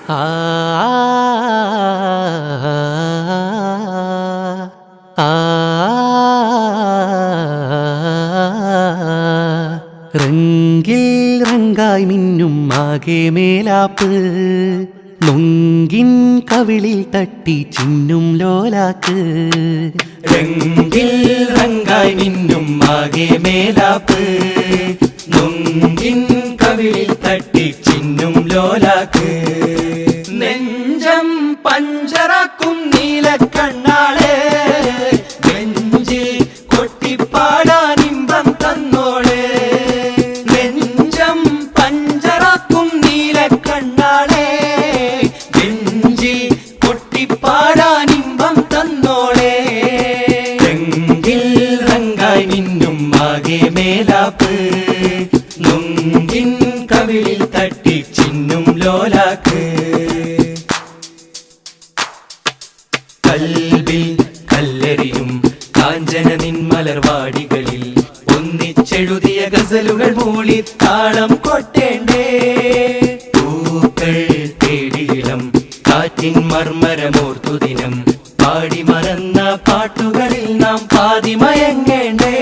ആ റംഗിൽ റങ്കായി മിന്നും ആകെ മേലാപ്പ് നൊങ്കിൻ കവിളിൽ തട്ടി ചിന്നും ലോലാക്ക് രംഗിൽ റങ്കായി മിന്നും ആകെ മേലാപ്പ് നൊങ്കിൻ കവിളിൽ തട്ടി ചിന്നും ലോലാക്ക് നെഞ്ചം പഞ്ചറാക്കും നീലക്കണ്ണാളെ നെഞ്ചിൽ കൊട്ടിപ്പാടാൻ ഇമ്പം തന്നോളെ നെഞ്ചം പഞ്ചറാക്കും നീലക്കണ്ണാളെ നെഞ്ചിൽ കൊട്ടിപ്പാടാൻ ഇമ്പം തന്നോളെ രംഗിൽ റങ്കായി മിന്നും ആകെ മേലാപ്പ് നൊങ്കിൻ കവിളിൽ തട്ടി ചിന്നും ലോലാക്ക് കൽബിൽ കല്ലെറിയും കാഞ്ചന നിൻമലർവാടികളിൽ ഒന്നിച്ചെഴുതിയ ഗസലുകൾ മൂളി താളം കൊട്ടേണ്ടേ പൂക്കൾ തേടിയിടം കാറ്റിൻ മർമരമോർത്തു ദിനം പാടി മറന്ന പാട്ടുകളിൽ നാം പാതി മയങ്ങേണ്ടേ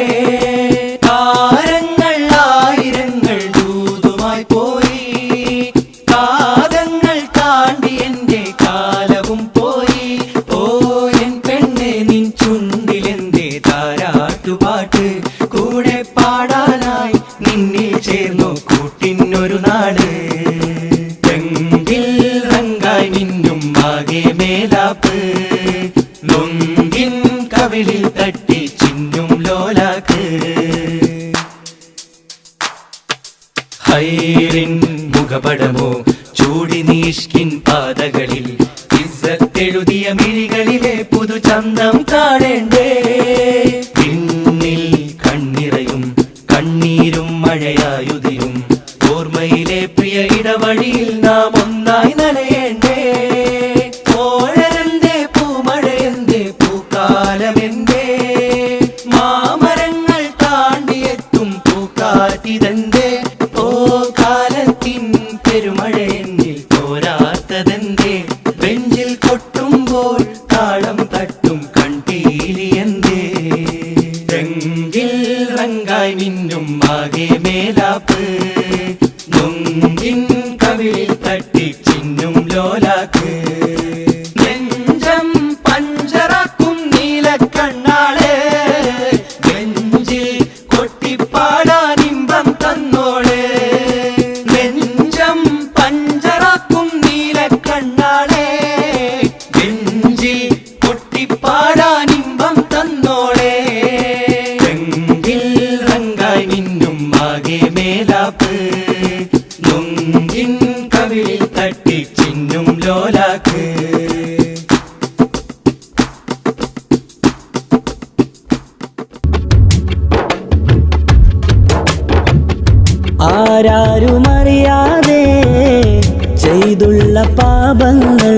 താരങ്ങൾ ആയിരങ്ങൾ ദൂതുമായി പോയി കാതങ്ങൾ താണ്ടി എന്റെ കാലവും പോയി ഓ എൻ പെണ്ണെ നിൻ ചുണ്ടിലെന്തേ താരാട്ടുപാട്ട് കൂടെ പാടാനായി നിന്നിൽ ചേർന്നു കൂട്ടിനൊരു നാട് രംഗിൽ റങ്കായി മിന്നും ആകെ മേലാപ്പ് നൊങ്കിൻ കവിളിൽ തട്ടി ചിന്നും ലോലാക്ക് ഹൈറിൻ മുഖപടമോ ചൂടി നീഷ്കിൻ പാതകളിൽ ഇസ്സത്തെഴുതിയ മിഴികളിലെ പുതുചന്തം കാണേണ്ടേ പിന്നിൽ കണ്ണിറയും കണ്ണീരും മഴയായുതിരും ഓർമ്മയിലെ പ്രിയ ഇടവഴിയിൽ നാം ഒന്നായി നനയേണ്ടേ ഓഴരന്തേ പൂമഴയന്തേ പൂക്കാലമെന്തേ മാമരങ്ങൾ താണ്ടിയെത്തും പൂക്കാറ്റിതെന്തേ ഓ കാലത്തിൻ പെരുമഴയെന്നിൽ തോരാത്തതെന്തേ ബെഞ്ചിൽ കൊട്ടുമ്പോൾ താളം തട്ടും കൺപീലിയെന്തേ രംഗിൽ റങ്കായി മിന്നും ആകെ മേലാപ്പ് നൊങ്കിൻ കവിളിൽ തട്ടി ചിന്നും ലോലാക്ക് നെഞ്ചം പഞ്ചറാക്കും നീലക്കണ്ണാളെ നെഞ്ചിൽ കൊട്ടിപ്പാടാൻ ഇമ്പം തന്നോളെ നെഞ്ചം പഞ്ചറാക്കും നീലക്കണ്ണാളെ നെഞ്ചിൽ കൊട്ടിപ്പാടാൻ ഇമ്പം തന്നോളെ രംഗിൽ റങ്കായി മിന്നും ആകെ മേലാപ്പ് നൊങ്കിൻ കവിളിൽ തട്ടി ചിന്നും ലോലാക്ക് ആരാരുമറിയാതെ ചെയ്തുള്ള പാപങ്ങൾ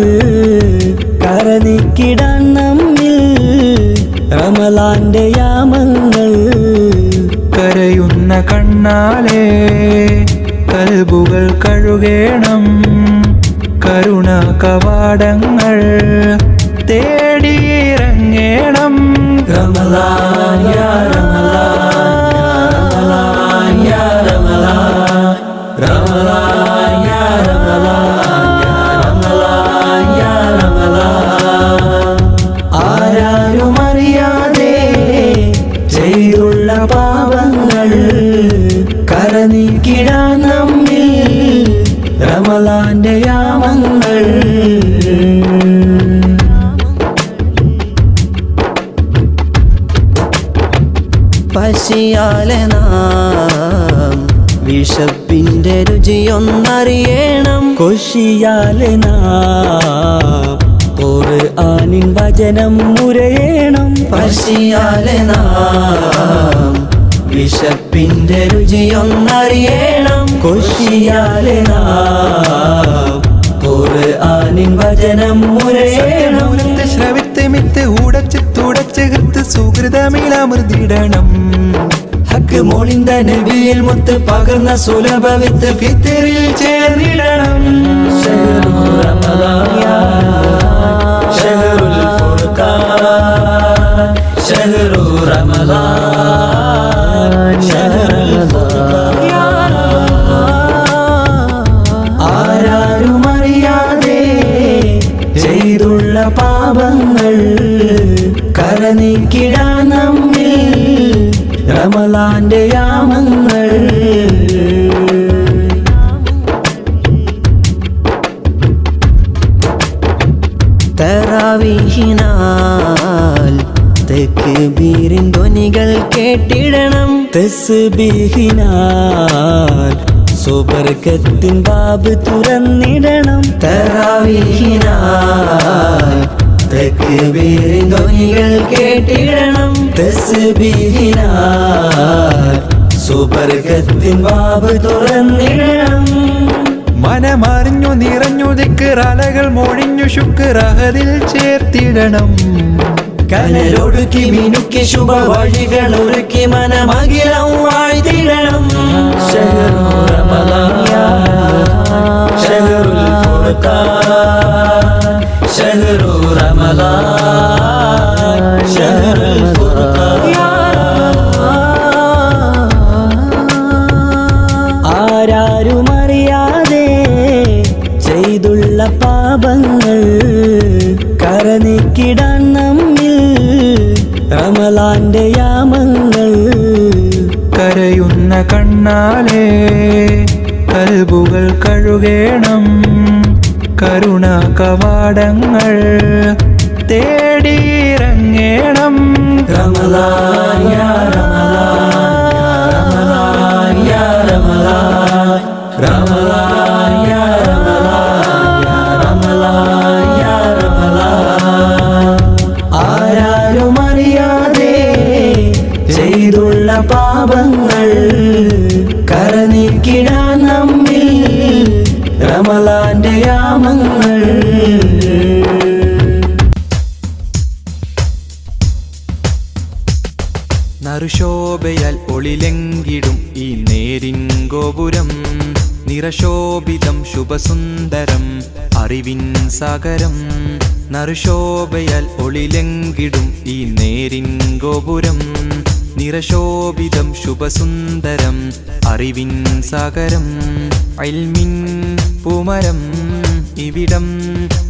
കരനിക്കിടാൻ നമ്മിൽ റമളാന്റെ യാമങ്ങൾ കരയുന്ന കണ്ണാലെ കൽബുകൾ കഴുകേണം കരുണ കവാടങ്ങൾ തേടിയിറങ്ങേണം റമളാൻ യാ റമളാൻ യാ റമളാൻ റമളാൻ യാ റമളാൻ യാ റമളാൻ ആരാരുമറിയാതെ ചെയ്തുള്ള പാപങ്ങൾ കരനീക്കിടാൻ നമ്മിൽ റമളാന്റെ യാമങ്ങൾ പശിയാലെ നാം വിശപ്പിന്റെ രുചിയൊന്നറിയണം കൊശിയാലെ നാം ഖുർആനിൻ വചനം മുരയണം പശിയാലെ നാം വിശപ്പിന്റെ രുചിയൊന്നറിയണം കൊശിയാലെ നാം ഖുർആനിൻ വചനം മുരയണം ശ്രവിത്ത് മിത്ത് ഉടച്ച് തുടച്ച് കൃത്ത് സുഹൃതമിളമൃതിടണം ഹക്ക് മോളിന്ത നബിയിൽ മുത്ത് പകർന്ന സുലഭ വിത്ത് ഫിത്തറിൽ ചേർന്നിടണം പാപങ്ങൾ കരനീക്കിടാൻ നമ്മിൽ റമളാന്റെ യാമങ്ങൾ. തറാവീഹിനാൽ തക്ബീറിൻ ധ്വനികൾ കേട്ടിടണം. തസ്ബീഹിനാൽ സുബർക്കത്തിൻ ബാബ് തുറന്നിടണം. തറാവീഹിനാൽ തക്ബീറിൻ ധ്വനികൾ കേട്ടിടണം. തസ്ബീഹിനാൽ സുബർക്കത്തിൻ ബാബ് തുറന്നിടണം. മനമറിഞ്ഞു നിറഞ്ഞു ദിക്റലകൾ മൊഴിഞ്ഞു ശുക്രഹദിൽ ചേർത്തിടണം. കനലൊടുക്കി മിനുക്കി ശുഭവഴികൾ ഒരുക്കി മനമകിലം വാഴ്ത്തിടണം. ശഹ്റു റമളാൻ ശഹ്റുൽ ഫുർഖാൻ ശഹ്റു റമളാൻ ശഹ്റുൽ ഫുർഖാൻ. ആരാരുമറിയാതെ ചെയ്തുള്ള പാപങ്ങൾ കരനീക്കിടാൻ നമ്മിൽ റമളാന്റെ യാമങ്ങൾ. കരയുന്ന കണ്ണാലെ കൽബുകൾ കഴുകേണം. കരുണാ കവാടങ്ങൾ തേടിയിറങ്ങേണം. റമളാൻ യാ റമളാൻ യാ റമളാൻ റമളാൻ യാ റമളാൻ യാ റമളാൻ. ആരാരുമറിയാതെ ചെയ്തുള്ള പാപങ്ങൾ കരനീക്കിടാൻ നമ്മിൽ റമളാന്റെ യാമങ്ങൾ. നറുശോഭയാൽ ഒളിലെങ്കിടും ഈ നേരിൻ ഗോപുരം. നിറശോഭിതം ശുഭസുന്ദരം അറിവിൻ സാഗരം. നറുശോഭയാൽ ഒളിലെങ്കിടും ഈ നേരിൻ ഗോപുരം. നിറശോഭിതം ശുഭസുന്ദരം അറിവിൻ സാഗരം. ഇൽമിൻ പൂമരം ഇവിടം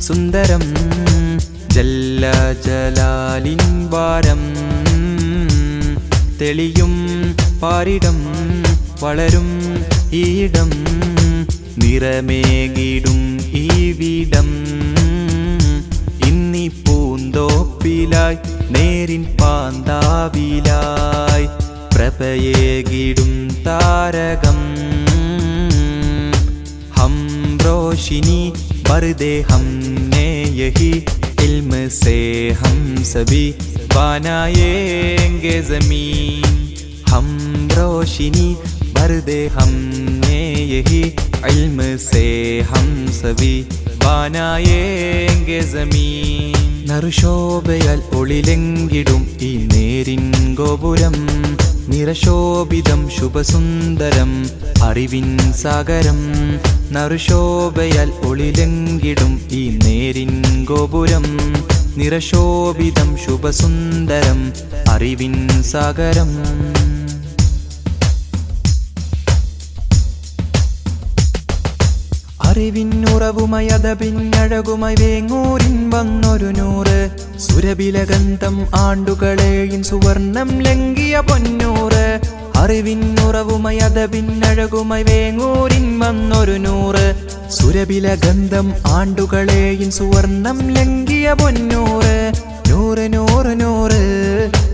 സുന്ദരം. ജല്ല ജലാലിൻ വാരം തെളിയും പാരിടം വളരും ഈടം. നിറമേകിടും ഈ വീടം ഇന്നി പൂന്തോപ്പിലായി നേരിൻ പാന്താവിലായി. പ്രഭയേകിടും താരകം ഹം रोशिनी बरदे हमने यही इल्म से हम सभी बनाएंगे ज़मीन. हम रोशिनी बरदे हमने यही इल्म से हम सभी बनाएंगे ज़मीन. നറുശോഭയാൽ ഒളിലെങ്കിടും ഈ നേരിൻ ഗോപുരം. നിറശോഭിതം ശുഭസുന്ദരം അറിവിൻ സാഗരം. നറുശോഭയാൽ ഒളിലെങ്കിടും ഈ നേരിൻ ഗോപുരം. നിറശോഭിതം ശുഭസുന്ദരം അറിവിൻ സാഗരം. അറിവിന്നുറവുമായി അതപിന്നഴകുമായി വേങ്ങൂരിൻ വന്നൊരു നൂറ്. സുരഭിലഗന്ധം ആണ്ടുകളെയും സുവർണം ലംഘിയ പൊന്നൂറ്. അറിവിന്നുറവുമായി അതപിന്നഴകുമായി വേങ്ങൂരിൻ വന്നൊരു നൂറ്. സുരഭിലഗന്ധം ആണ്ടുകളെയും സുവർണം ലംഘിയ പൊന്നൂറ്. നൂറ് നൂറ് നൂറ്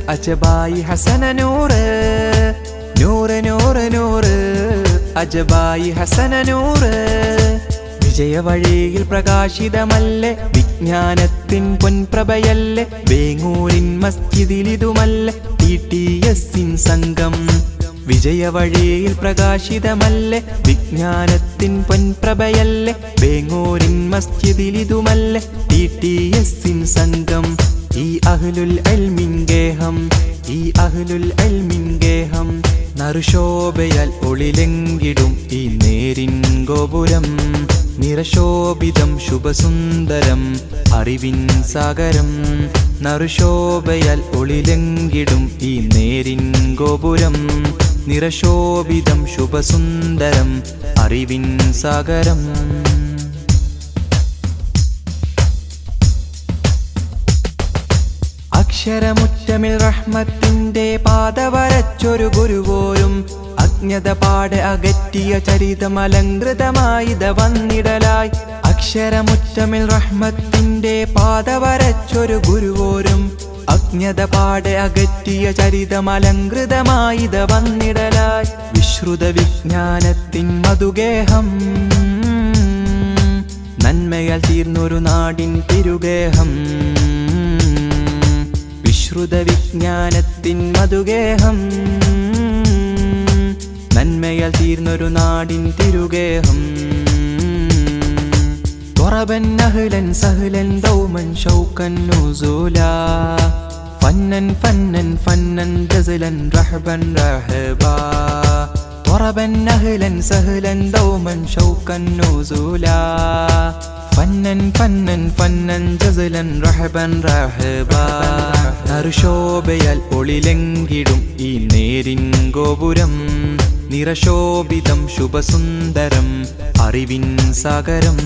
അജബായി ഹസന നൂറ്. നൂറ് നൂറ് നൂറ് അജബായി ഹസന നൂറ്. വിജയവഴിയിൽ പ്രകാശിതമല്ലേ വിജ്ഞാനത്തിൻ പൊൻപ്രഭയല്ലേ. വേങ്ങൂരിൻ മസ്ജിദിലിതുമല്ലേ TTS സംഘം. വിജയവഴിയിൽ പ്രകാശിതമല്ലേ വിജ്ഞാനത്തിൻ പൊൻപ്രഭയല്ലേ. വേങ്ങൂരിൻ മസ്ജിദിലിതുമല്ലേ TTS സംഘം. ഈ അഹ്ലുൽ ഇൽമിൻ ഗേഹം, ഈ അഹ്ലുൽ ഇൽമിൻ ഗേഹം. നറുശോഭയാൽ ഒളിലെങ്കിടും ഈ നേരിൻ ഗോപുരം. നിറശോഭിതം ശുഭസുന്ദരം അറിവിൻ സാഗരം. നറുശോഭയാൽ ഒളിലെങ്കിടും ഈ നേരിൻ ഗോപുരം. നിറശോഭിതം ശുഭസുന്ദരം അറിവിൻ സാഗരം. അക്ഷരമുറ്റമിൽ റഹ്മത്തിന്റെ പാത വരച്ചൊരു ഗുരുവോരും അജ്ഞത പാടെ അകറ്റിയ ചരിതമലങ്കൃതമായിത വന്നിടലായി. അക്ഷരമുറ്റമിൽ റഹ്മത്തിന്റെ പാത വരച്ചൊരു ഗുരുവോരും അജ്ഞത പാടെ അകറ്റിയ ചരിതമലങ്കൃതമായിത വന്നിടലായി. വിശ്രുത വിജ്ഞാനത്തിൻ മധുഗേഹം നന്മയാൽ തീർന്നൊരു നാടിൻ തിരുഗേഹം. വിശ്രുത വിജ്ഞാനത്തിൻ മധുഗേഹം നന്മയാൽ തീർന്നൊരു നാടിൻ തിരുഗേഹം. ضربا نهلا سهلا دوما شوقا نزولا فنا فنا فنا جزلا رحبا رهبا. ضربا نهلا سهلا دوما شوقا نزولا فنا فنا فنا جزلا رحبا رهبا. നറുശോഭയാൽ ഒളിലെങ്കിടും ഈ നേരിൻ ഗോപുരം നിറശോഭിതം ശുഭസുന്ദരം അറിവിൻ സാഗരം.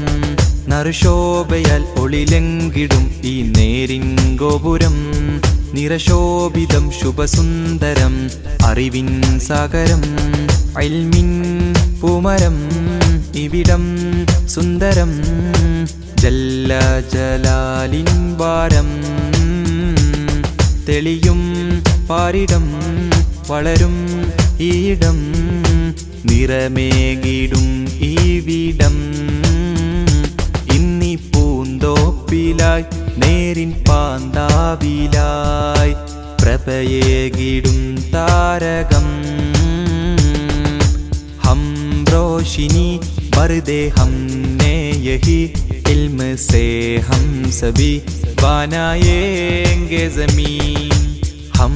നറുശോഭയാൽ ഒളിലെങ്കിടും ഈ നേരിൻ ഗോപുരം നിറശോഭിതം ശുഭസുന്ദരം അറിവിൻ സാഗരം. ഇൽമിൻ പൂമരം ഇവിടം സുന്ദരം ജല്ല ജലാലിൻ വാരം. തെളിയും പാരിടം വളരും ഈയിടം നിറമേകിടും ഈവിടം. ഇന്നി പൂന്തോപ്പിലായി നേരിൻ പാന്താവിലായി പ്രഭയേകിടും താരകം. ഹം റോഷിനി ബർദേ ഹംനെ യഹി ഇൽമ സേ ഹം സബി बनाएंगे ज़मीन. हम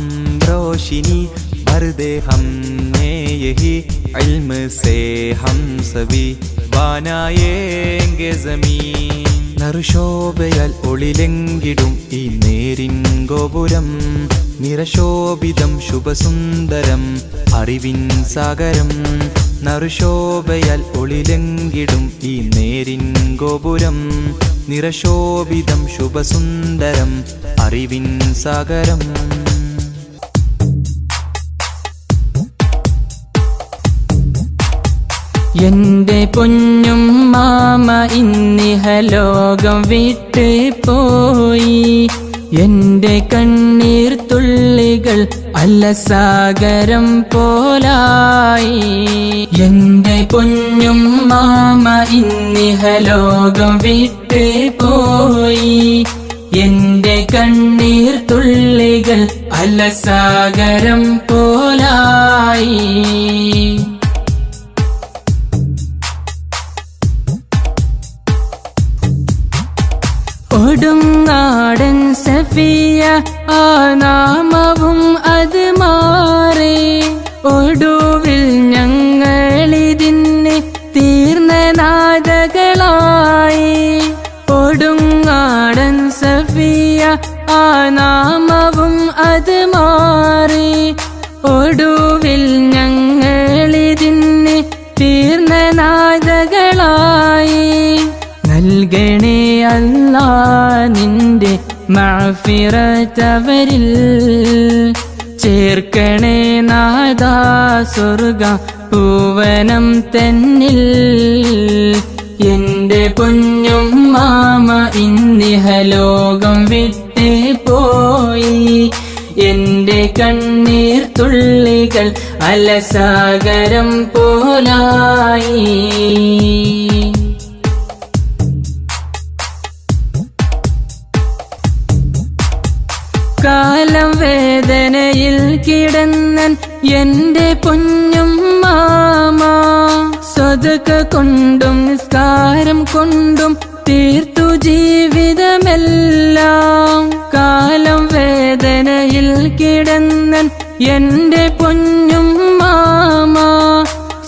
रोशनी भर दे हमने यही इल्म से हम सभी बनाएंगे ज़मीन. നറുശോഭയാൽ ഒളിലെങ്കിടും ഈ നേരിൻ ഗോപുരം നിറശോഭിതം ശുഭസുന്ദരം അറിവിൻ സാഗരം. നറുശോഭയാൽ ഒളിലെങ്കിടും ഈ നേരിൻ ഗോപുരം നിറശോഭിതം ശുഭസുന്ദരം അറിവിൻ സാഗരം. എന്റെ പൊന്നും മാമ ഇന്നിഹലോകം വിട്ട് പോയി. എന്റെ കണ്ണീർ തുള്ളികൾ അലസാഗരം പോലായി. എന്റെ പൊന്നും മാമ ഇന്നിഹലോകം വിട്ട് പോയി. എന്റെ കണ്ണീർ തുള്ളികൾ അലസാഗരം പോലായി. കൊടുങ്ങാടൻ സഫിയ ആ നാമവും അത് മാറി. ഒടുവിൽ ഞങ്ങളിതിന് തീർന്ന നാദകളായി. കൊടുങ്ങാടൻ സഫിയ ആ നാമവും അത് മാറി. ഒടുവിൽ ഞങ്ങളിതിന് തീർന്ന നാദകളായി. നൽകണേ അല്ലാ നിന്റെ മഅ്ഫിറത്തവരിൽ. ചേർക്കണേ നാദാ സ്വർഗ പൂവനം തന്നിൽ. എന്റെ പൊന്നും മാമ ഇന്നിഹലോകം വിട്ട് പോയി. എന്റെ കണ്ണീർ തുള്ളികൾ അലസാഗരം പോലായി. കാലം വേദനയിൽ കിടന്നൻ എന്റെ പൊന്നും മാമ. സ്വതക കൊണ്ടും നിസ്കാരം കൊണ്ടും തീർത്തു ജീവിതമെല്ലാം. കാലം വേദനയിൽ കിടന്നൻ എന്റെ പൊന്നും മാമ.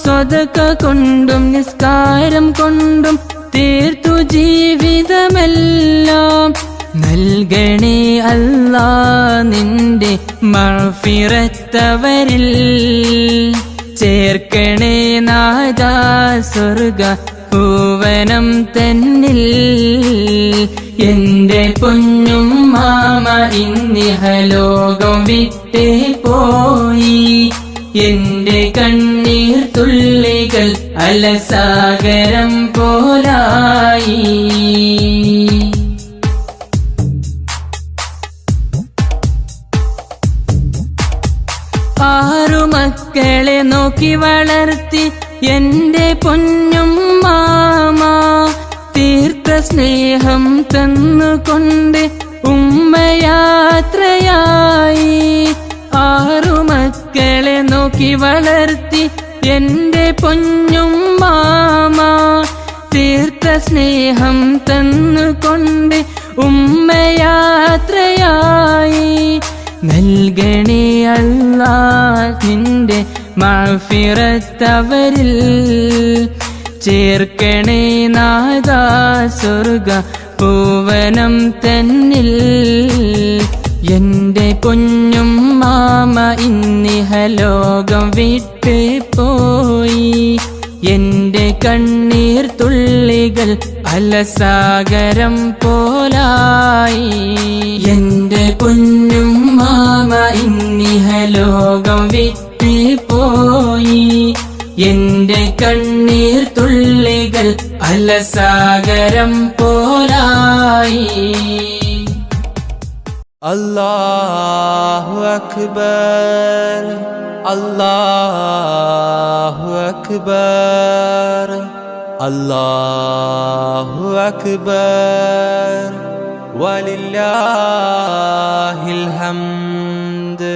സ്വതക കൊണ്ടും നിസ്കാരം കൊണ്ടും തീർത്തു ജീവിതമെല്ലാം. നൽകണേ അല്ലാ നിന്റെ മഅ്ഫിറത്തവരിൽ. ചേർക്കണേ നാദാ സ്വർഗ പൂവനം തന്നിൽ. എന്റെ പൊന്നും മാമ ഇന്നി ഇന്നിഹലോകം വിട്ടേ പോയി എന്റെ കണ്ണീർ തുള്ളികൾ അലസാഗരം പോലായി ആറു മക്കളെ നോക്കി വളർത്തി എന്റെ പൊന്നും മാമ തീർത്ത സ്നേഹം തന്നുകൊണ്ട് ഉമ്മയാത്രയായി ആറു മക്കളെ നോക്കി വളർത്തി എന്റെ പൊന്നും മാമ തീർത്ത സ്നേഹം തന്നുകൊണ്ട് ഉമ്മയാത്രയായി നൽകണേ അല്ലാ നിന്റെ മഗ്ഫിറത്തവരിൽ ചേർക്കണേ നാദാ സ്വർഗ പൂവനം തന്നിൽ എന്റെ പൊന്നും മാമ ഇന്നിഹലോകം വിട്ട് പോയി എന്റെ കണ്ണീർ തുള്ളികൾ അലസാഗരം പോലായി എന്റെ പൊന്നും മാമ ഇന്നിഹലോകം വിട്ട് പോയി എന്റെ കണ്ണീർ തുള്ളികൾ അലസാഗരം പോലായി അല്ലാഹു അക്ബർ അല്ലാഹു അക്ബർ അല്ലാഹു അക്ബർ വലില്ലാഹിൽ ഹംദ്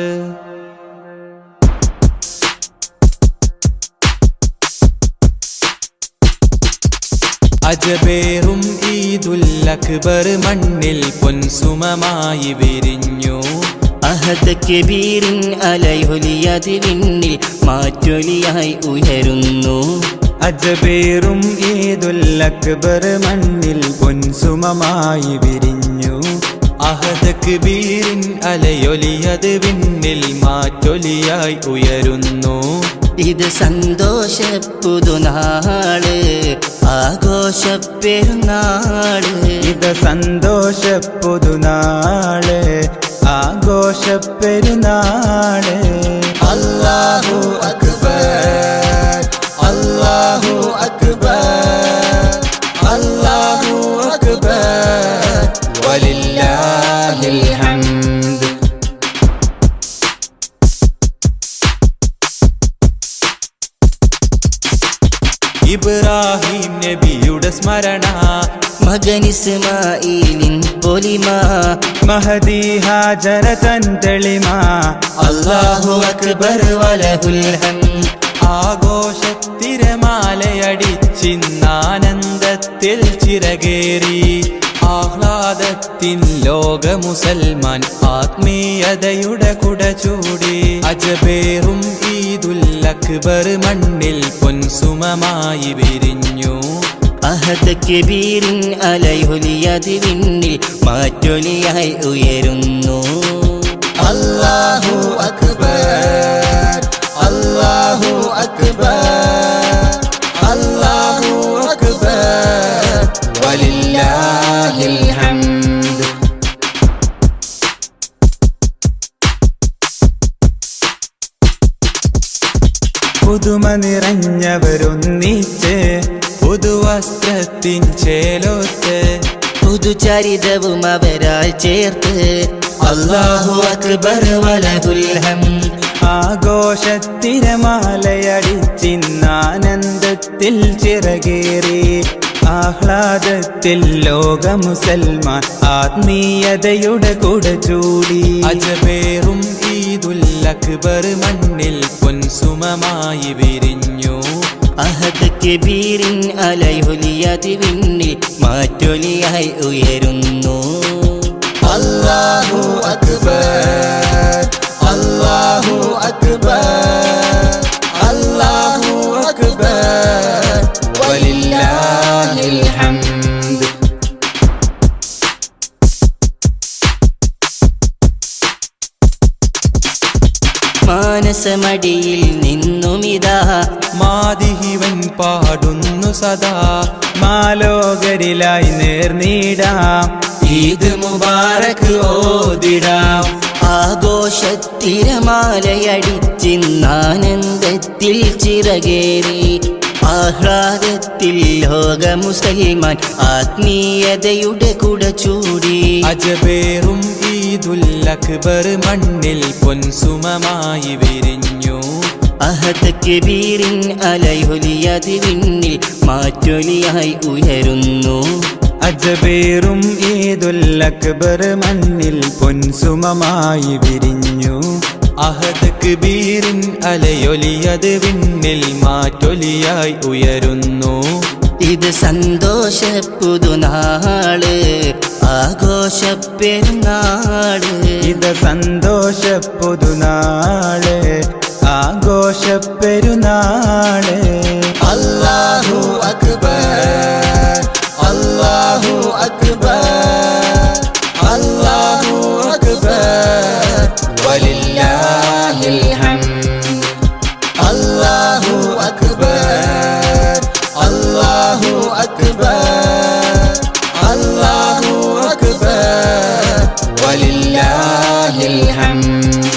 അജബേറും ഈദുൽ അക്ബർ മണ്ണിൽ പൊൻസുമമായി വിരിഞ്ഞു അഹദ് കബീറിൻ അലയൊലിയത് വിണ്ണിൽ മാറ്റൊലിയായി ഉയരുന്നു അജബേറും ഈദുൽ അക്ബർ മണ്ണിൽ പൊൻസുമമായി വിരിഞ്ഞു അഹദ് കബീറിൻ അലയൊലിയത് വിണ്ണിൽ മാറ്റൊലിയായി ഉയരുന്നു ഇത് സന്തോഷ പുതുനാള് ആഘോഷ പെരുന്നാള് ഇത് സന്തോഷ പുതുനാള് ആഘോഷ പെരുന്നാള് അല്ലാഹു അക്ബർ അല്ലാഹു അക്ബർ അല്ലാഹു അക്ബർ വലില്ലാഹിൽ ഹംദ് ഇബ്രാഹിം നബിയുടെ സ്മരണ മകൻ ഇസ്മാഈലിൻ പൊലിമ മഹദി ഹാജറ തൻ തെളിമ അല്ലാഹു അക്ബർ വലഹുൽ ഹംദ് ആഘോഷത്തിരമാലയടിച്ചിന്നാനന്ദത്തിൽ ചിറകേറി ആഹ്ലാദത്തിൻ ലോക മുസൽമാൻ ആത്മീയതയുടെ കുട ചൂടി അജബേറും ഈദുൽ അക്ബർ മണ്ണിൽ പൊൻസുമമായി വിരിഞ്ഞു അഹദ് കബീറിൻ അലയൊലിയത് വിണ്ണിൽ മാറ്റൊലിയായി ഉയരുന്നു അല്ലാഹു അക്ബർ അല്ലാഹു അക്ബർ അല്ലാഹു അക്ബർ വലില്ലാഹിൽ ഹംദ് പുതുമ നിറഞ്ഞവരൊന്നിച്ച് പുതുവസ്ത്രത്തിൻ ചേലോത്ത് പുതുചരിതവും അവരാൽ ചേർത്ത് അല്ലാഹു അക്ബർ വലഹുൽ ഹംദ് ആഘോഷത്തിരമാലയടിച്ചിന്നാനന്ദത്തിൽ ചിറകേറി ആഹ്ലാദത്തിൽ ലോക മുസൽമാൻ ആത്മീയതയുടെ കുട ചൂടി അജബേറും ഈദുൽ അക്ബർ മണ്ണിൽ പൊൻസുമമായി വിരിഞ്ഞു അഹദ് കബീറിൻ അലയൊലിയത് വിണ്ണിൽ മാറ്റൊലിയായി ഉയരുന്നു അല്ലാഹു അക്ബർ അല്ലാഹു അക്ബർ അല്ലാഹു അക്ബർ വലില്ലാഹിൽ ഹംദ് മാനസമടിയിൽ നിന്നുമിതാ മാദിഹിവൻ പാടുന്നു സദാ മാലോകരിലായി നേർനീടാം ഈദ് മുബാറക് ഓതിടാം ആഘോഷത്തിരമാലയടിച്ചിന്നാനന്ദത്തിൽ ചിറകേറി ആഹ്ലാദത്തിൽ ലോക മുസൽമാൻ ആത്മീയതയുടെ കുട ചൂടി അജബേറും ഈദുൽ അക്ബർ മണ്ണിൽ പൊൻസുമമായി വിരിഞ്ഞു അഹദ് കബീറിൻ അലയൊലിയത് വിണ്ണിൽ മാറ്റൊലിയായി ഉയരുന്നു അജബേറും ഈദുൽ അക്ബർ മണ്ണിൽ പൊൻസുമമായി വിരിഞ്ഞു അഹദ് കബീറിൻ അലയൊലിയത് വിണ്ണിൽ മാറ്റൊലിയായി ഉയരുന്നു ഇത് സന്തോഷ പുതുനാള് ആഘോഷ പെരുന്നാള് ഇത് സന്തോഷ പുതുനാള് ആഘോഷ പെരുന്നാള് അല്ലാഹു അക്ബർ അല്ലാഹു അക്ബർ അല്ലാഹു അക്ബർ വലില്ലാഹിൽ ഹംദ് അല്ലാഹു അക്ബർ അല്ലാഹു അക്ബർ അല്ലാഹു അക്ബർ വലില്ലാഹിൽ ഹംദ്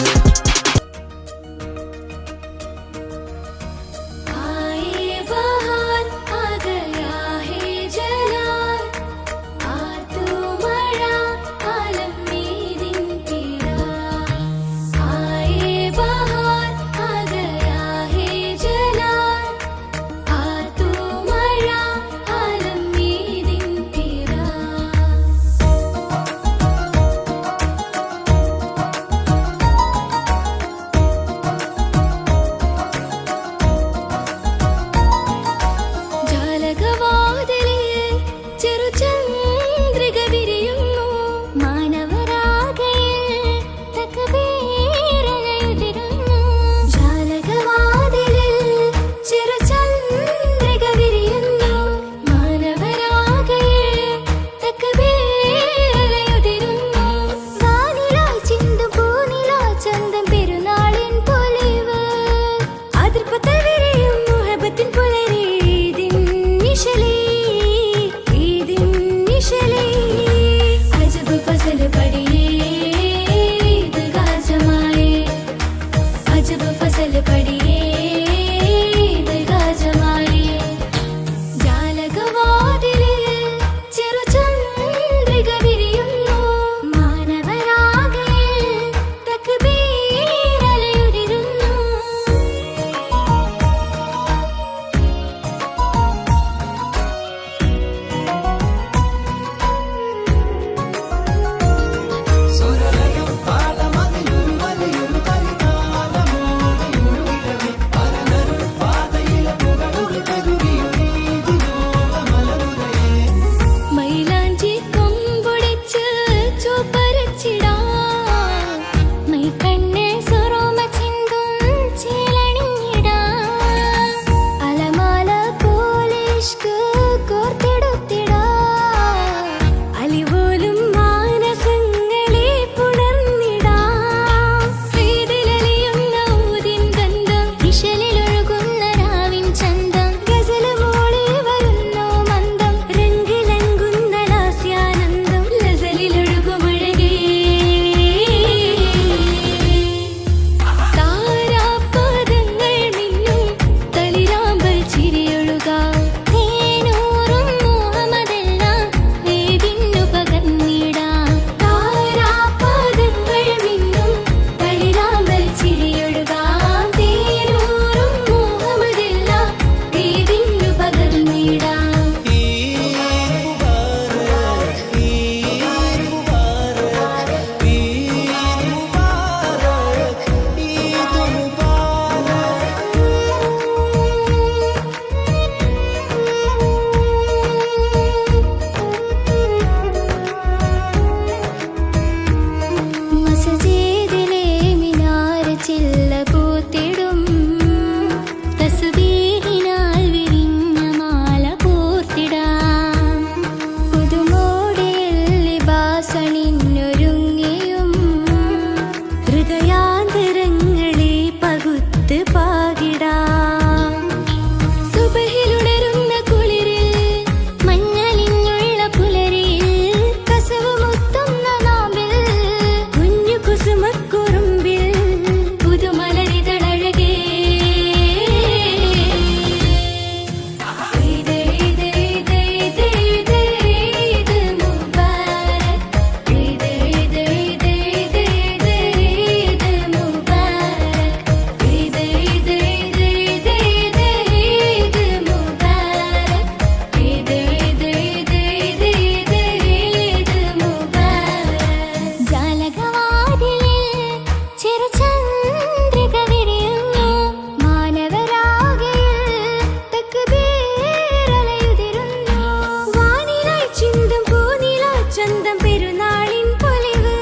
ചന്തം പെരുന്നാളിൻ പൊലിവ്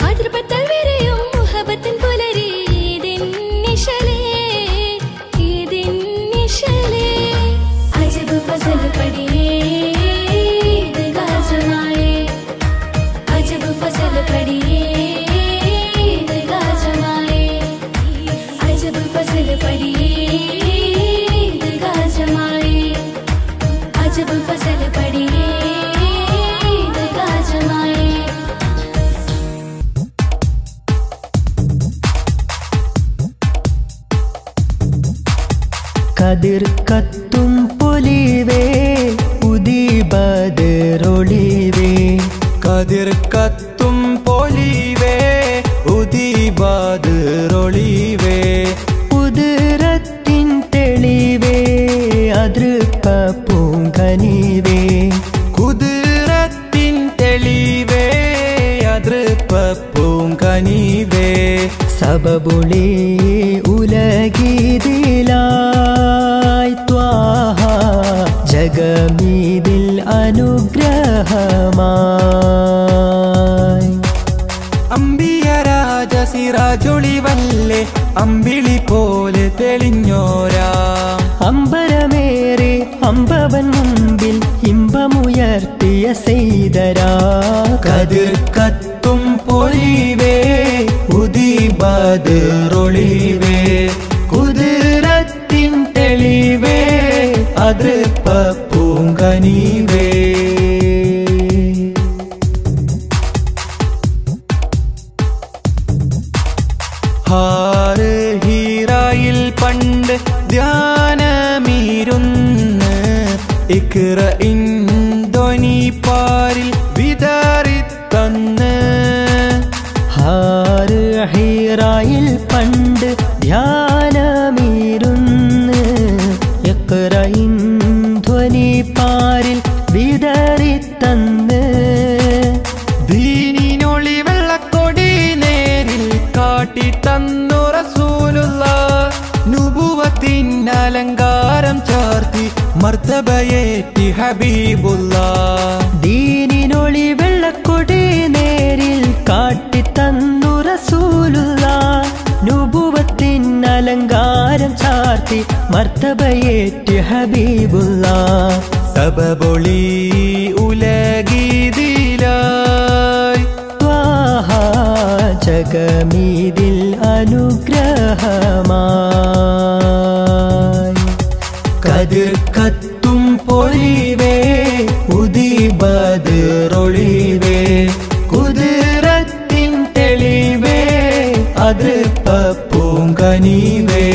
അതിർപ്പത്തൽ വിരയും മുഹബത്തിൻ പുലരി ഈദിന്നിശലേ ഈദിന്നിശലേ അജബ് ഫസൽ പടിയേ ഈദ് ഗാജമായേ അജബ് ഫസൽ പടിയേ ഈദ് ഗാജമായേ അജബ് ഫസൽ പടിയേ ഈദ് ഗാജമായേ അജബ് ഫസൽ പടിയേ ഈദ് ഗാജമായേ കതിർ കത്തും പൊലിവേ ഉദിബദറൊളിവേ കതിർ കത്തും പൊലിവേ ഉദിബദറൊളിവേ ഉദരത്തിൻ തെളിവേ അതൃപ്പ പൂങ്കനിവേ കുതിരത്തിൻ തെളിവേ അതൃപ്പ പൂങ്കനിവേ സബബുളി ഉലഗീതിലായി ത്വാഹ ജഗമീതിൽ അനുഗ്രഹമായി അമ്പിയ രാജ സിറാജൊളിവല്ലേ അമ്പിളി പോലെ തെളിഞ്ഞോരാ അമ്പരമേറെ അമ്പവൻ മുമ്പിൽ ഇമ്പമുയർത്തിയ സെയ്തരാ കതിർ കത്തും പൊലിവേ ഉദിബദറൊളിവേ കുതിരത്തിൻ തെളിവേ അതൃപ്പ പൂങ്കനിവേ ഹാറ് ഹീറായിൽ പണ്ട് ധ്യാനമീരുന്ന് ഇക്റ ധ്വനി പാരിൽ വിതറിത്തന്ന് ഹാറ് ഹീറായിൽ പണ്ട് ധ്യാനമീരുന്ന് യക്റയിൻ ധ്വനി പാരിൽ വിതറിത്തന്ന് ദീനിനൊളി വെള്ളക്കൊടി നേരിൽ കാട്ടി തന്നു റസൂലുള്ള നുബുവത്തിൻ അലങ്കാരം ചാർത്തി മർത്തബയേറ്റി ഹബീബുള്ള ദീനിനൊളി വെള്ളക്കൊടി നേരിൽ കാട്ടിത്തന്നു റസൂലുള്ള നുബുവത്തിൻ അലങ്കാരം ചാർത്തി മർത്തബയേറ്റി ഹബീബുള്ള സബബൊളി ഉലഗീതിലായി ത്വാഹ ജഗമീതിൽ അനുഗ്രഹമായി കതിർ കത്തും പൊലിവേ ഉദിബദറൊളിവേ കുതിരത്തിൻ തെളിവേ അതൃപ്പ പൂങ്കനിവേ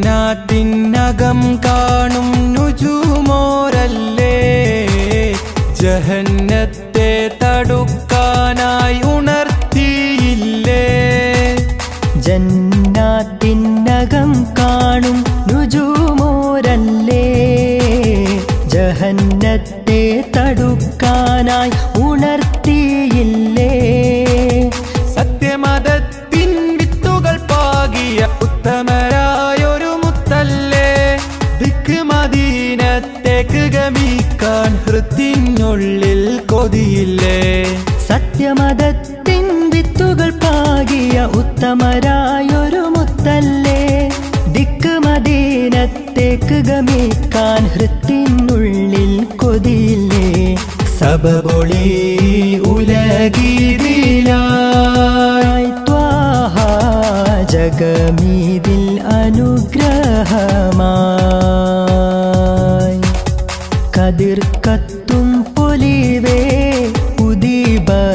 ജന്നാത്തിനകം കാണും നുജുമോരല്ലേ ജഹന്നത്തെ തടുക്കാനായി ഉണർത്തിയില്ലേ ജന്നാത്തിനകം കാണും നുജുമോരല്ലേ ജഹന്നത്തെ തടുക്കാനായി ഉണർത്തിയില്ലേ സത്യമതത്തിൻ വിത്തുകൾ പാകിയ ഉത്തമരായൊരു മുത്തല്ലേ ദിക്ക് മദീനത്തേക്ക് ഗമിക്കാൻ ഹൃത്തിനുള്ളിൽ കൊതിയില്ലേ സത്യമതത്തിൻ വിത്തുകൾ പാകിയ ഉത്തമരായൊരു മുത്തല്ലേ ദിക്ക് മദീനത്തേക്ക് ഗമിക്കാൻ ഹൃത്തിനുള്ളിൽ കൊതിയില്ലേ സബബൊളി ഉലഗീതിലായി ത്വാഹ ജഗമീതിൽ അനുഗ്രഹമായി കതിർ കത്തും പൊലിവേ ഉദിബദറൊളിവേ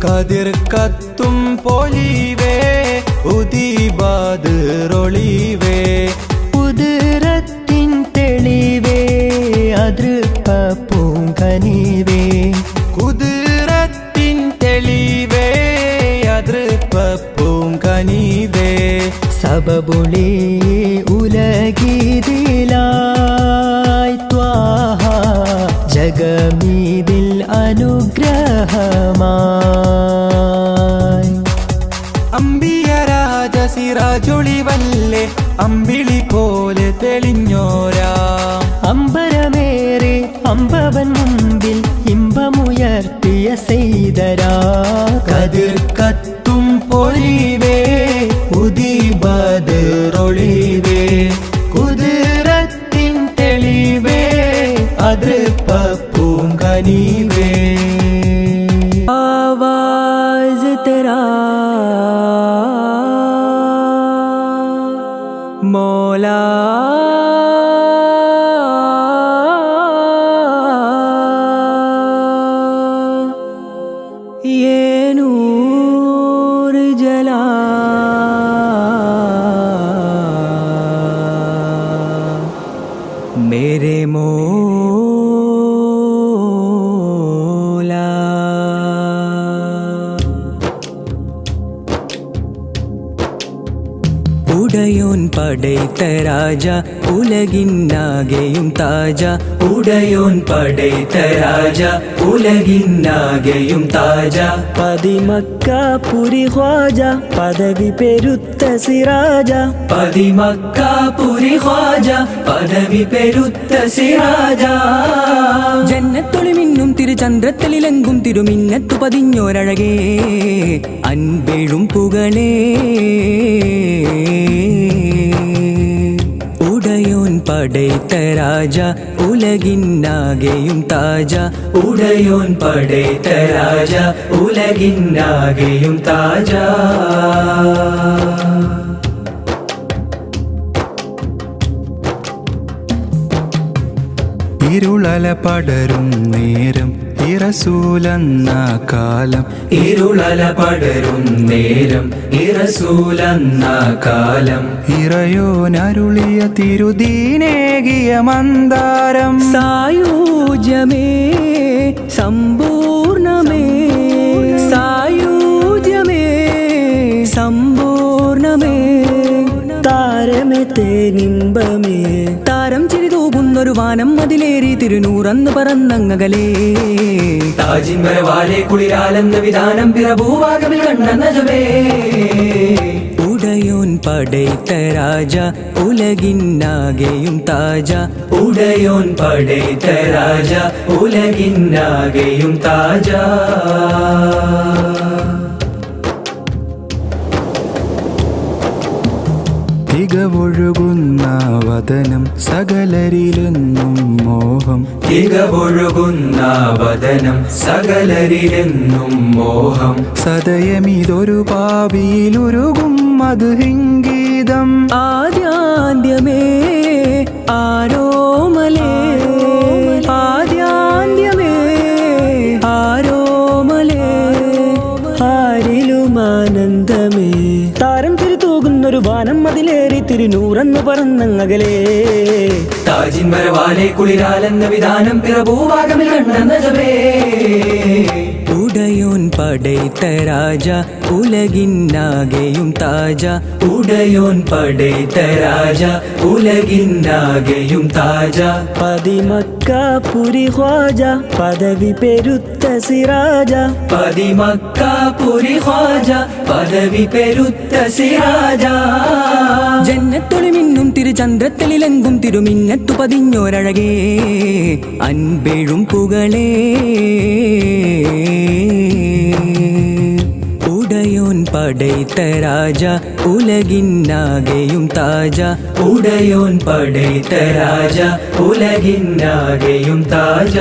കതിർ കത്തും പൊലിവേ ഉദിബദറൊളിവേ കുതിരത്തിൻ തെളിവേ അതൃപ്പ പൂങ്കനിവേ കുതിരത്തിൻ തെളിവേ അതൃപ്പ പൂങ്കനിവേ സബബുളി ഉലഗീതിലായി ത്വാഹ ജഗമീതിൽ അനുഗ്രഹമായി അമ്പിയ രാജ സിറാജൊളിവല്ലേ അമ്പിളി പോലെ തെളിഞ്ഞോരാ അമ്പരമേറെ അമ്പവൻ മുമ്പിൽ ഇമ്പമുയർത്തിയ സെയ്തരാ കതിർ കത്തും പൊലിവേ ഉദിബദറൊളിവേ കുതിരത്തിൻ തെളിവേ അതൃപ്പ പൂങ്കനിവേ ആവാസ് തെരാ മൗലാ मेरे मौला ഉടയോൻ പടൈത്ത രാജ ഉലകിന്നാകെയും താജ ഉടയോൻ പടൈത്ത രാജ ഉലകിന്നാകെയും താജ പതിമക്കാപുരി ഖ്വാജ പദവി പെരുത്ത സിറാജ പതിമക്കാപുരി ഖ്വാജ പദവി പെരുത്ത സിറാജ ജന്നത്തൊളി മിന്നും തിരുചന്ദ്രത്തലിലെങ്കും തിരുമിന്നത്തു പതിഞ്ഞോരഴകേ അൻപെഴും പുകളേ ഉടയോൻ പടൈത്ത രാജ ഉലകിന്നാകെയും താജ ഉടയോൻ പടൈത്ത രാജ ഉലകിന്നാകെയും താജ ഇരുളല പടരും നേരം ഇറസൂലെന്ന കാലം ഇരുളല പടരും നേരം ഇറസൂലെന്ന കാലം ഇറയോനരുളിയ തിരുദീനേകിയ മന്ദാരം സായൂജ്യമേ സമ്പൂർണമേ സായൂജ്യമേ സമ്പൂർണമേ താരമേ തേനിമ്പമേ താരം ചിരിതൂകുന്നൊരു വാനം അതിലേറി തിരുനൂറന്ന് പറന്നങ്ങകലേ താജിൻ വരവാലെ കുളിരാലെന്ന വിധാനം പിറഭൂവാകവിൽ കണ്ട നജമേ ഉടയോൻ പടൈത്ത രാജ ഉലകിന്നാകെയും താജ ഉടയോൻ പടൈത്ത രാജ ഉലകിന്നാകെയും താജ തികവൊഴുകുന്ന വദനം സകലരിലെന്നും മോഹം തികവൊഴുകുന്ന വദനം സകലരിലെന്നും മോഹം സദയമിതൊരു പാപിയിലുരുകും മധുഹിംഗീതം ആദ്യാന്ത്യമേ ആരോമലേ ആദ്യാന്ത്യമേ ആരോമലേ ആരിലുമാനന്ദമേ താരം തിരുതൂകുന്നൊരു വാനം അതിലേറി തിരുനൂറന്ന് പറന്നങ്ങകലേ താജിൻ വരവാലെ കുളിരാലെന്ന വിധാനം പിറഭൂവാകമിൽ കണ്ട നജമേ ഉടയോൻ പടൈത്ത രാജ ഉലകിന്നാകെയും താജ ഉടയോൻ പടൈത്ത രാജ ഉലകിന്നാകെയും താജ പതിമക്കാപുരി ഖ്വാജ പദവി പെരുത്ത സിറാജ പതിമക്കാപുരി ഖ്വാജ പദവി പെരുത്ത സിറാജ ജന്നത്തൊളി മിന്നും തിരുചന്ദ്രത്തലിലെങ്കും തിരുമിന്നത്തു പതിഞ്ഞോരഴകേ അൻപെഴും പുകളേ ഉടയോൻ പടൈത്ത രാജ ഉലകിന്നാകെയും താജ ഉടയോൻ പടൈത്ത രാജ ഉലകിന്നാകെയും താജ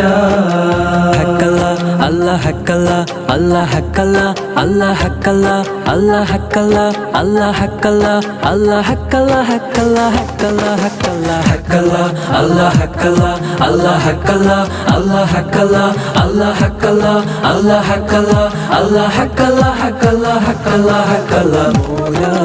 ഹക്കല്ല അല്ലാഹ് ഹക്കല്ല അല്ലാഹ് ഹക്കല്ല അല്ലാഹ് ഹക്കല്ല അല്ലാഹ് ഹക്കല്ല അല്ലാഹ് ഹക്കല്ല അല്ലാഹ് ഹക്കല്ല ഹക്കല്ല ഹക്കല്ല ഹക്കല്ല ഹക്കല്ല അല്ലാഹ് ഹക്കല്ല അല്ലാഹ് ഹക്കല്ല അല്ലാഹ് ഹക്കല്ല അല്ലാഹ് ഹക്കല്ല അല്ലാഹ് ഹക്കല്ല അല്ലാഹ് ഹക്കല്ല ഹക്കല്ല ഹക്കല്ല ഹക്കല്ല മൗലാ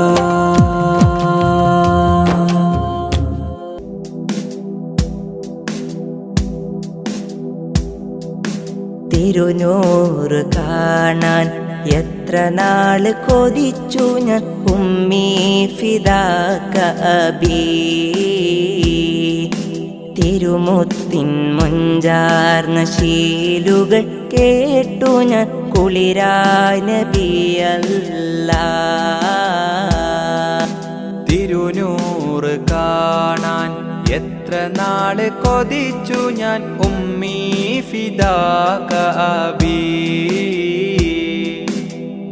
തിരുനൂറ് കാണാൻ എത്ര നാള് കൊതിച്ചു ഞാൻ ഉമ്മീ ഫിദാക അബീ തിരുമുത്തിൻ മുഞ്ചാർന്ന ശീലുകൾ കേട്ടു ഞാൻ കുളിരായ നബിയല്ലാ തിരുനൂറ് കാണാൻ എത്ര നാള് കൊതിച്ചു ഞാൻ ഉമ്മീ ഫിദാക അബീ.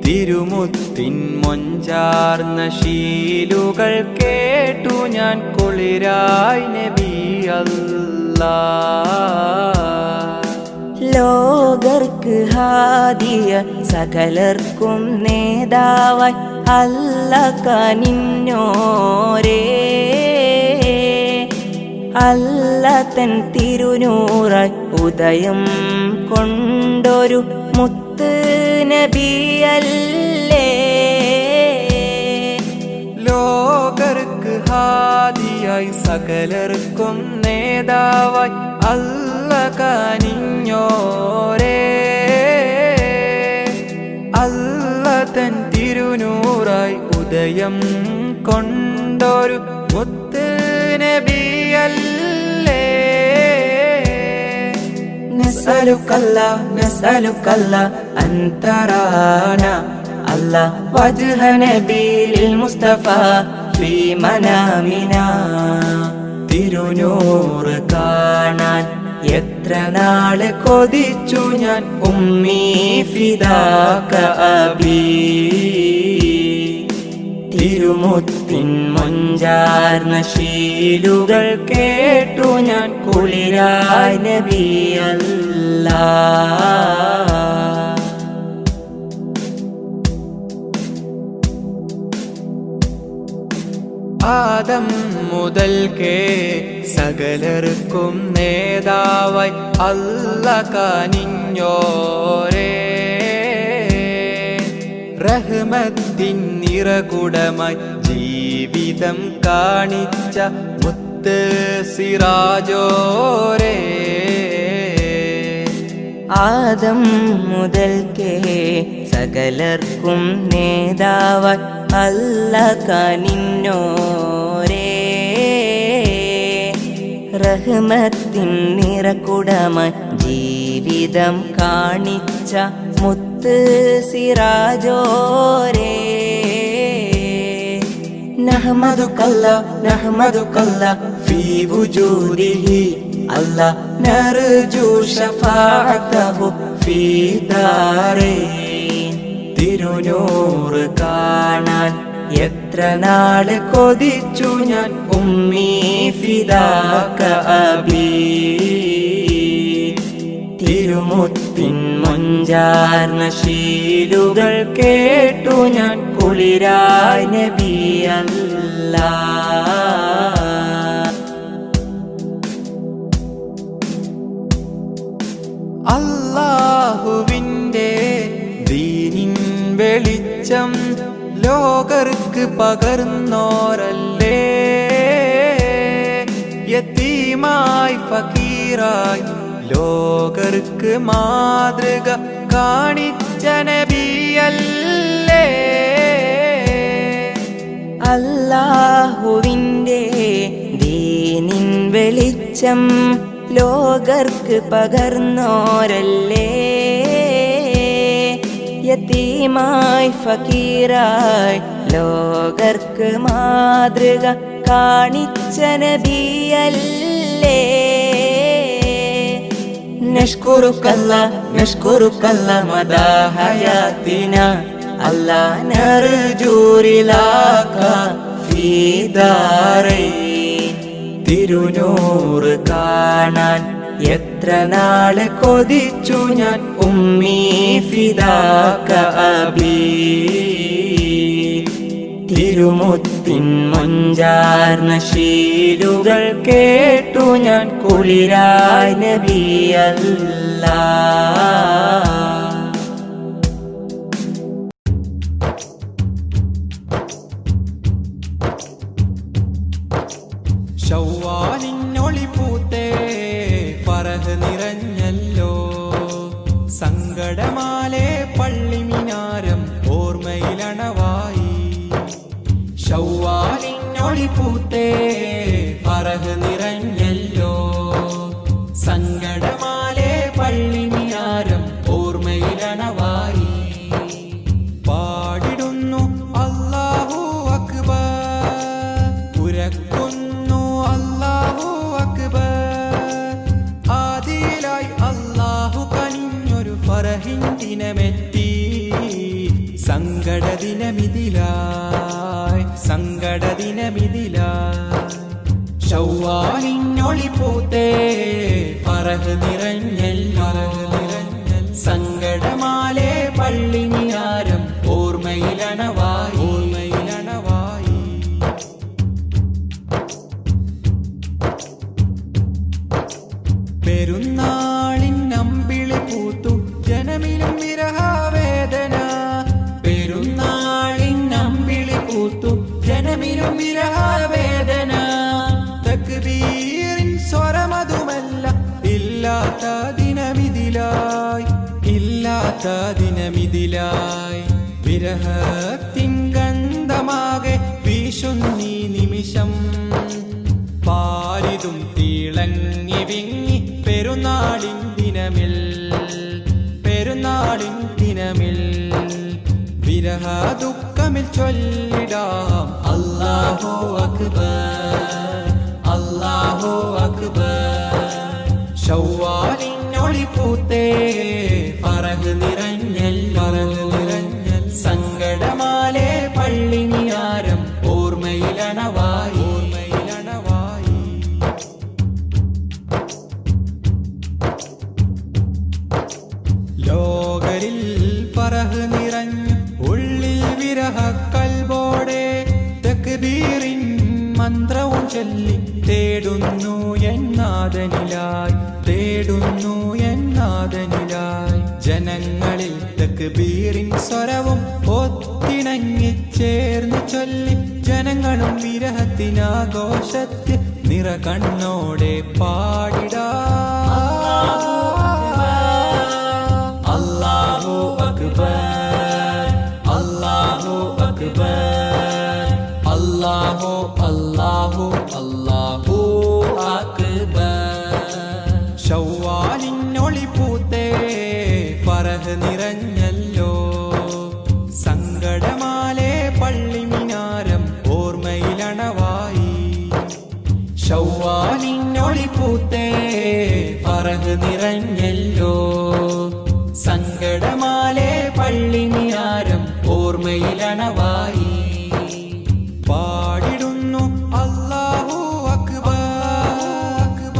തിരുമുത്തിൻ മൊഞ്ചാർന്ന ശീലുകൾ കേട്ടു ഞാൻ കുളിരായി നബി അല്ലാ. ലോകർക്ക് ഹാദിയ സകലർക്കും നേതാവായി അല്ല കനിഞ്ഞോരേ. അല്ല തൻ തിരുനൂറായി ഉദയം കൊണ്ടൊരു മുത്ത് നബിയല്ലേ. ലോകർക്ക് ഹാദിയായി സകലർക്കും നേതാവായി അല്ല കനിഞ്ഞോരേ. അല്ല തൻ തിരുനൂറായി ഉദയം കൊണ്ടൊരു മുത്ത് നബിയല്ലേ. നസ്അലുക്കല്ല അന്തറാന അല്ല വജ്ഹ നബിയിൽ മുസ്തഫ ഫീ മനാമിന. തിരുനൂറ് കാണാൻ എത്ര നാള് കൊതിച്ചു ഞാൻ ഉമ്മീ ഫിദാക അബീ. തിരുമുത്തിൻ മൊഞ്ചാർന്ന ശീലുകൾ കേട്ടു ഞാൻ കുളിരായി നബി അല്ലാ. ആദം മുതൽക്കേ സകലർക്കും നേതാവായി അല്ല കനിഞ്ഞോരേ. റഹ്മത്തിൻ നിറകുടമായി ജീവിതം കാണിച്ച മുത്ത് സിറാജോരേ. ആദം മുതൽക്കേ സകലർക്കും നേതാവായി അല്ല കനിഞ്ഞോരേ. റഹ്മത്തിൻ നിറകുടമായി ജീവിതം കാണിച്ച മുത്ത് സിറാജോരേ. നഹ്മദുകല്ല ഫീ വുജൂദിഹി അല്ല നർജു ശഫാഅതഹു ഫീ ദാരൈൻ. തിരുനൂറ് കാണാൻ എത്ര നാള് കൊതിച്ചു ഞാൻ ഉമ്മീ ഫിദാക അബീ. തിരുമുത്തിൻ മൊഞ്ചാർന്ന ശീലുകൾ കേട്ടു ഞാൻ കുളിരായി നബി അല്ലാ. അല്ലാഹുവിൻ്റെ ദീനിൻ വെളിച്ചം ലോകർക്ക് പകർന്നോരല്ലേ. യതീമായി ഫക്കീറായി ലോകർക്ക് മാതൃക കാണിച്ച നബിയല്ലേ. അല്ലാഹുവിൻ്റെ ദീനിൻ വെളിച്ചം ലോകർക്ക് പകർന്നോരല്ലേ. യതീമായി ഫക്കീറായി ലോകർക്ക് മാതൃക കാണിച്ച നബിയല്ലേ. നഷ്കുറുക്കല്ല മദാ ഹയാത്തിന അല്ലാ നർജു റിലാക ഫീ ദാരൈൻ. തിരുനൂറ് കാണാൻ എത്ര നാള് കൊതിച്ചു ഞാൻ ഉമ്മീ ഫിദാക അബീ. തിരുമുത്തിൻ മൊഞ്ചാർന്ന ശീലുകൾ കേട്ടു ഞാൻ കുളിരായി നബി അല്ലാ. ശൗവാലിനൊളിപൂത്തേ ഫറഹ് നിറഞ്ഞല്ലോ. സങ്കടമാലെ പള്ളിമിനാരം ഓർമ്മയിലണവായി. ശൗവാലിനൊളിപൂത്തേ ഫറഹ് നിറഞ്ഞല്ലോ. സങ്കടമാലെ പള്ളിമിനാരം ഓർമ്മയിലണവായി. പാടിടുന്നു അല്ലാഹു അക്ബർ ഉരക്കുന്നു അല്ലാഹു അക്ബർ. ആദിയിലായി അല്ലാഹു കനിഞ്ഞൊരു ഫറഹിൻ ദിനമെത്തി. സങ്കട ദിനമിതിലായി, സങ്കട ദിനമിതിലായി. ശവ്വാലിനൊളി പൂത്തേ ഫറഹ് നിറഞ്ഞല്ലോ. സങ്കടമാലേ പള്ളിനിയാരം ഓർമ്മയിലണവായി, ഓർമ്മയിലണവായി. പെരുന്നാളിൻ അമ്പിളി പൂത്തു ജനമിലും വിരഹവേദന. പെരുന്നാളിൻ അമ്പിളി പൂത്തു ജനമിലും വിരഹവേദന. തക്ബീറിൻ സ്വരമതുമല്ല ഇല്ലാത്ത ദിനമിതിലായി, ഇല്ലാത്ത ദിനമിതിലായി. വിരഹത്തിൻ ഗന്ധമാകെ വീശുന്നീ നിമിഷം. പാരിതും തിളങ്ങി വിങ്ങി പെരുന്നാളിൻ ദിനമിൽ, പെരുന്നാളിൻ ദിനമിൽ. വിരഹ ദുഃഖമിൽ ചൊല്ലിടാം അല്ലാഹു അക്ബർ, അല്ലാഹു അക്ബർ. ശവ്വാലിനൊളി പൂത്തേ ഫറഹ് നിറഞ്ഞൽ, ഫറഹ് നിറഞ്ഞൽ. സങ്കടമാലേ പള്ളിനിയാരം ഓർമ്മയിലണവായി, ഓർമ്മയിലണവായി. ലോകരിൽ ഫറഹ് നിറഞ്ഞു ഉള്ളിൽ വിരഹ കൽബോടെ. തക്ബീറിൻ മന്ത്രവും ചൊല്ലി തേടുന്നു എന്നാദനിലായി, തേടുന്നു എന്നാദനിലായി. ജനങ്ങളിൽ തക്ബീറിൻ സ്വരവും ഒത്തിണങ്ങി ചേർന്ന് ചൊല്ലി. ജനങ്ങളും വിരഹത്തിനാഘോഷത്തിൽ നിറ കണ്ണോടെ പാടിടാ. അല്ലാഹു അക്ബർ, അല്ലാഹു അക്ബർ. അല്ലാഹു അല്ലാഹു അല്ലാഹു അക്ബർ. ശവ്വാലിനൊളി പൂത്തേ ഫറഹ് നിറഞ്ഞല്ലോ. സങ്കടമാലേ പള്ളിമിനാരം ഓർമ്മയിലണവായി. ശവ്വാലിനൊളി പൂത്തേ ഫറഹ് നിറഞ്ഞല്ലോ. സങ്കടമാലേ പള്ളിമിനാരം ഓർമ്മയിലണവായി. പാടിടുന്നു അല്ലാഹു അക്ബർ,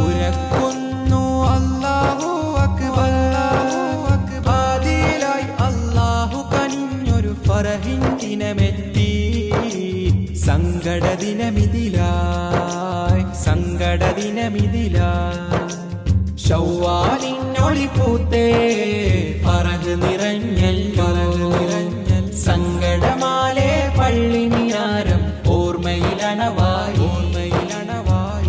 ഉരക്കുന്നു അല്ലാഹു അക്ബർ. ആദിയിലായി അല്ലാഹു കനിഞ്ഞൊരു ഫറഹിൻ ദിനമെത്തി. സങ്കട ദിനമിതിലായി, സങ്കട ദിനമിതിലായി. ശവ്വാലിനൊളി പൂത്തേ ഫറഹ് നിറഞ്ഞൽ, ഫറഹ് നിറഞ്ഞൽ. സങ്കടമാലേ പള്ളി